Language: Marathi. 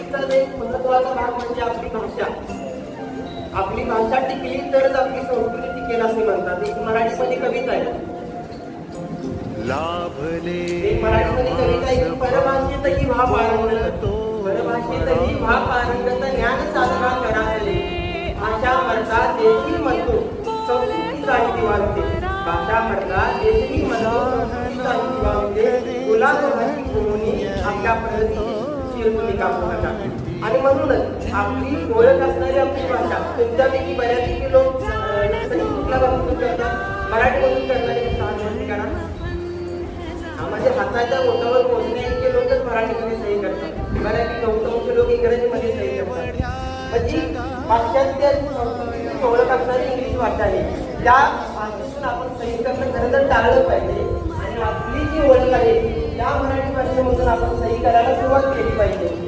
संस्कृतीचा एक महत्वाचा भाग म्हणजे आपली भाषा. आपली भाषा टिकली तरच आपली संस्कृती टिकेल असे म्हणतात. एक मराठीमध्ये कविता आहे, एक मराठीमध्ये कविता आहे की परभाषेतही व्हा पारंगत, परभाषेतही व्हा पारंगत, ज्ञान साधना करा चले, भाषा मरता देशही म्हणतो संस्कृतीचाही दिवा होते, भाषा मरता देशही म्हणतो संस्कृतीचाही दिवा होते, गुलाब भाषी गुरुनी आपल्या प्रगती भूमिका नका. आणि म्हणूनच आपली ओळख असणारी आपली भाषा तुमच्यापैकी बऱ्यापैकी लोक कुठल्या भाषेतून करतात, मराठीमधून करणारे करा. म्हणजे हाताच्या बोटावर पोहोचण्याइतके लोकच मराठीमध्ये सही करतात, बऱ्यापैकी बहुतांश लोक इंग्रजीमध्ये सही करतात. म्हणजे पाश्चात्य संस्कृतीची ओळख असणारी इंग्लिश भाषा आहे, त्या भाषेतून आपण सही करणं खरं तर टाळलं पाहिजे आणि आपली जी ओळख आहे त्या मराठी भाषेमधून आपण सही करायला सुरुवात केली पाहिजे.